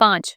5।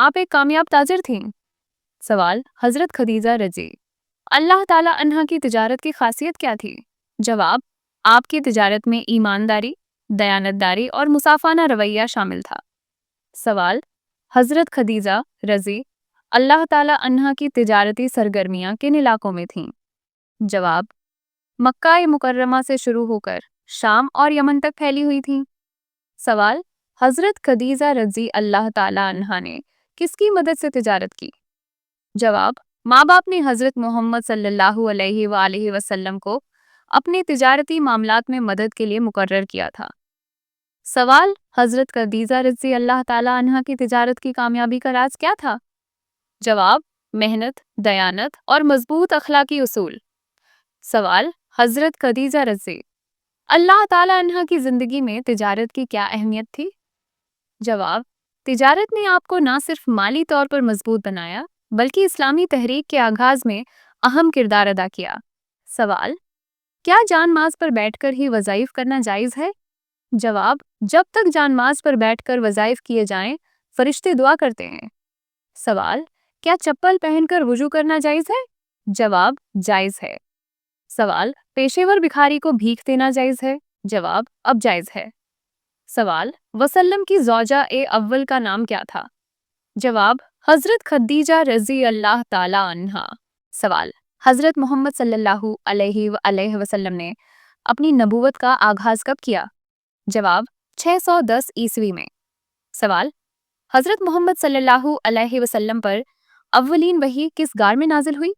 آپ ایک کامیاب تاجر تھیں؟ سوال، حضرت خدیجہ رضی اللہ تعالیٰ عنہا کی تجارت کی خاصیت کیا تھی؟ جواب، آپ کی تجارت میں ایمانداری، دیانتداری اور مصافانہ رویہ شامل تھا۔ سوال، حضرت خدیجہ رضی اللہ تعالیٰ عنہا کی تجارتی سرگرمیاں کن علاقوں میں تھیں؟ جواب، مکہ مکرمہ سے شروع ہو کر شام اور یمن تک پھیلی ہوئی تھیں۔ سوال، حضرت خدیجہ رضی اللہ تعالیٰ عنہا نے کس کی مدد سے تجارت کی؟ جواب، ماں باپ نے حضرت محمد صلی اللہ علیہ وآلہ وسلم کو اپنے تجارتی معاملات میں مدد کے لیے مقرر کیا تھا۔ سوال، حضرت خدیجہ رضی اللہ تعالیٰ عنہا کی تجارت کی کامیابی کا راز کیا تھا؟ جواب، محنت، دیانت اور مضبوط اخلاقی اصول۔ سوال، حضرت خدیجہ رضی اللہ تعالیٰ عنہا کی زندگی میں تجارت کی کیا اہمیت تھی؟ جواب، تجارت نے آپ کو نہ صرف مالی طور پر مضبوط بنایا بلکہ اسلامی تحریک کے آغاز میں اہم کردار ادا کیا۔ سوال، کیا جان ماز پر بیٹھ کر ہی وظائف کرنا جائز ہے؟ جواب، جب تک جان ماز پر بیٹھ کر وظائف کیے جائیں فرشتے دعا کرتے ہیں۔ سوال، کیا چپل پہن کر وضو کرنا جائز ہے؟ جواب، جائز ہے۔ سوال، پیشے ور بھکاری کو بھیک دینا جائز ہے؟ جواب، اب جائز ہے۔ سوال، وسلم کی زوجہ اول کا نام کیا تھا؟ جواب، حضرت خدیجہ رضی اللہ تعالیٰ عنہا۔ سوال، حضرت محمد صلی اللہ علیہ وسلم نے اپنی نبوت کا آغاز کب کیا؟ جواب، 610 عیسوی میں۔ سوال، حضرت محمد صلی اللہ علیہ وسلم پر اولین وحی کس غار میں نازل ہوئی؟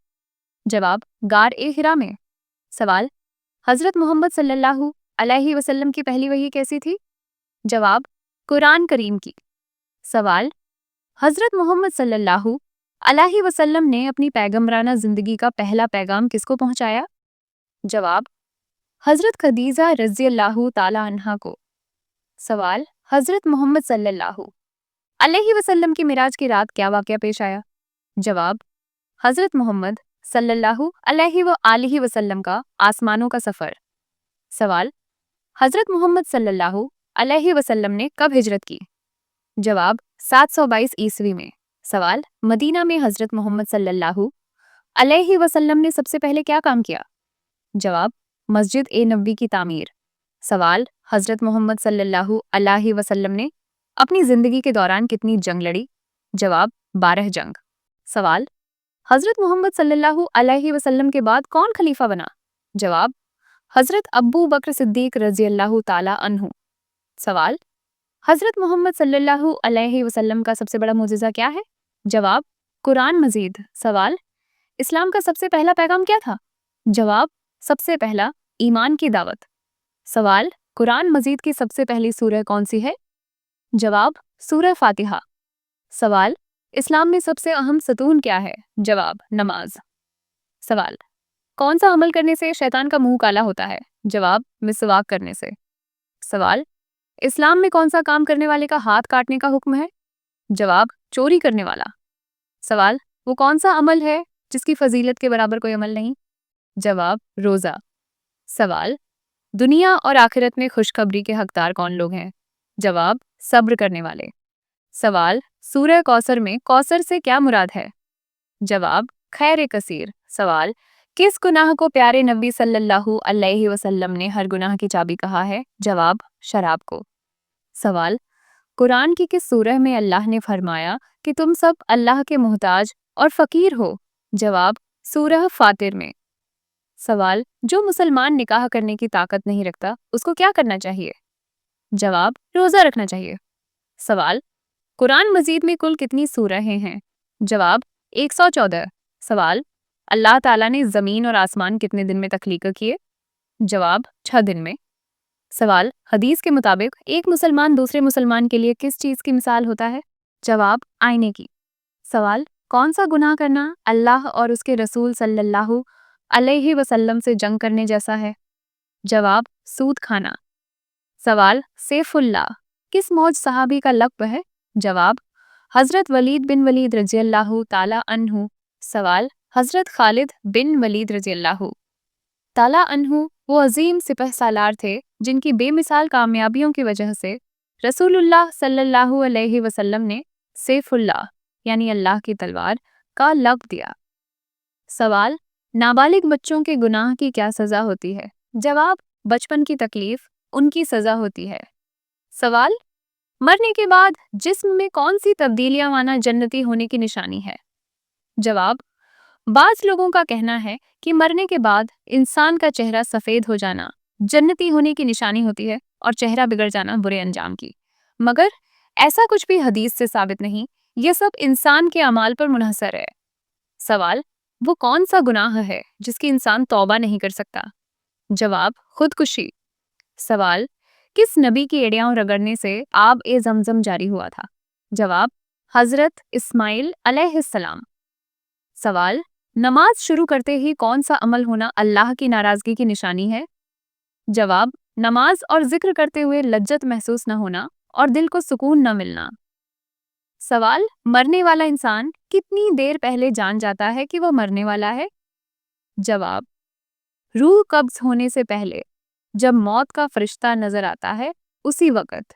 جواب، غار حرا میں۔ سوال، حضرت محمد صلی اللہ علیہ وسلم کی پہلی وحی کیسی تھی؟ جواب، قرآن کریم کی۔ سوال، حضرت محمد صلی اللہ علیہ وسلم نے اپنی پیغمبرانہ زندگی کا پہلا پیغام کس کو پہنچایا؟ جواب، حضرت خدیجہ رضی اللہ تعالیٰ عنہا کو۔ سوال، حضرت محمد صلی اللہ علیہ وسلم کی معراج کی رات کیا واقعہ پیش آیا؟ جواب، حضرت محمد صلی اللہ علیہ وآلہ وسلم کا آسمانوں کا سفر۔ سوال، حضرت محمد صلی اللہ علیہ وسلم نے کب ہجرت کی؟ جواب، 722 عیسوی میں۔ سوال، مدینہ میں حضرت محمد صلی اللہ علیہ وسلم نے سب سے پہلے کیا کام کیا؟ جواب، مسجد نبوی کی تعمیر۔ سوال، حضرت محمد صلی اللہ علیہ وسلم نے اپنی زندگی کے دوران کتنی جنگ لڑی؟ جواب، 12 جنگ۔ سوال، حضرت محمد صلی اللہ علیہ وسلم کے بعد کون خلیفہ بنا؟ جواب، حضرت ابو بکر صدیق رضی اللہ تعالیٰ عنہ۔ سوال، حضرت محمد صلی اللہ علیہ وسلم کا سب سے بڑا معجزہ کیا ہے؟ جواب، قرآن مجید۔ سوال، اسلام کا سب سے پہلا پیغام کیا تھا؟ جواب، سب سے پہلا ایمان کی دعوت۔ سوال، قرآن مجید کی سب سے پہلی سورہ کون سی ہے؟ جواب، سورہ فاتحہ۔ سوال، اسلام میں سب سے اہم ستون کیا ہے؟ جواب، نماز۔ سوال، کون سا عمل کرنے سے شیطان کا منہ کالا ہوتا ہے؟ جواب، مسواک کرنے سے۔ سوال، اسلام میں کون سا کام کرنے والے کا ہاتھ کاٹنے کا حکم ہے؟ جواب، چوری کرنے والا۔ سوال، وہ کون سا عمل ہے جس کی فضیلت کے برابر کوئی عمل نہیں؟ جواب، روزہ۔ سوال، دنیا اور آخرت میں خوشخبری کے حقدار کون لوگ ہیں؟ جواب، صبر کرنے والے۔ سوال، سورہ کوثر میں کوثر سے کیا مراد ہے؟ جواب، خیر کثیر۔ سوال، کس گناہ کو پیارے نبی صلی اللہ علیہ وسلم نے ہر گناہ کی چابی کہا ہے؟ جواب، شراب کو۔ سوال، قرآن کی کس سورہ میں اللہ نے فرمایا کہ تم سب اللہ کے محتاج اور فقیر ہو؟ جواب، سورہ فاطر میں۔ سوال، جو مسلمان نکاح کرنے کی طاقت نہیں رکھتا اس کو کیا کرنا چاہیے؟ جواب، روزہ رکھنا چاہیے۔ سوال، قرآن مجید میں کل کتنی سورہیں ہیں؟ جواب، 114۔ سوال، اللہ تعالیٰ نے زمین اور آسمان کتنے دن میں تخلیق کیے؟ جواب، 6 دن میں۔ سوال، حدیث کے مطابق ایک مسلمان دوسرے مسلمان کے لیے کس چیز کی مثال ہوتا ہے؟ جواب، آئینے کی۔ سوال، کون سا گناہ کرنا اللہ اور اس کے رسول صلی اللہ علیہ وسلم سے جنگ کرنے جیسا ہے؟ جواب، سود کھانا۔ سوال، سیف اللہ کس موج صحابی کا لقب ہے؟ جواب، حضرت ولید بن ولید رضی اللہ تعالیٰ عنہ۔ سوال، حضرت خالد بن ولید رضی اللہ تعالیٰ عنہ وہ عظیم سپہ سالار تھے جن کی بے مثال کامیابیوں کی وجہ سے رسول اللہ صلی اللہ علیہ وسلم نے سیف اللہ یعنی اللہ کی تلوار کا لقب دیا؟ سوال، نابالغ بچوں کے گناہ کی کیا سزا ہوتی ہے؟ جواب، بچپن کی تکلیف ان کی سزا ہوتی ہے۔ سوال، مرنے کے بعد جسم میں کون سی تبدیلیاں مانا جنتی ہونے کی نشانی ہے؟ جواب، بعض لوگوں کا کہنا ہے کہ مرنے کے بعد انسان کا چہرہ سفید ہو جانا جنتی ہونے کی نشانی ہوتی ہے اور چہرہ بگڑ جانا برے انجام کی، مگر ایسا کچھ بھی حدیث سے ثابت نہیں، یہ سب انسان کے اعمال پر منحصر ہے۔ سوال، وہ کون سا گناہ ہے جس کی انسان توبہ نہیں کر سکتا؟ جواب، خودکشی۔ سوال، کس نبی کی ایڑیاں رگڑنے سے آب زمزم جاری ہوا تھا؟ جواب، حضرت اسماعیل علیہ السلام۔ سوال، نماز شروع کرتے ہی کون سا عمل ہونا اللہ کی ناراضگی کی نشانی ہے؟ جواب، نماز اور ذکر کرتے ہوئے لذت محسوس نہ ہونا اور دل کو سکون نہ ملنا۔ سوال، مرنے والا انسان کتنی دیر پہلے جان جاتا ہے کہ وہ مرنے والا ہے؟ جواب، روح قبض ہونے سے پہلے جب موت کا فرشتہ نظر آتا ہے اسی وقت۔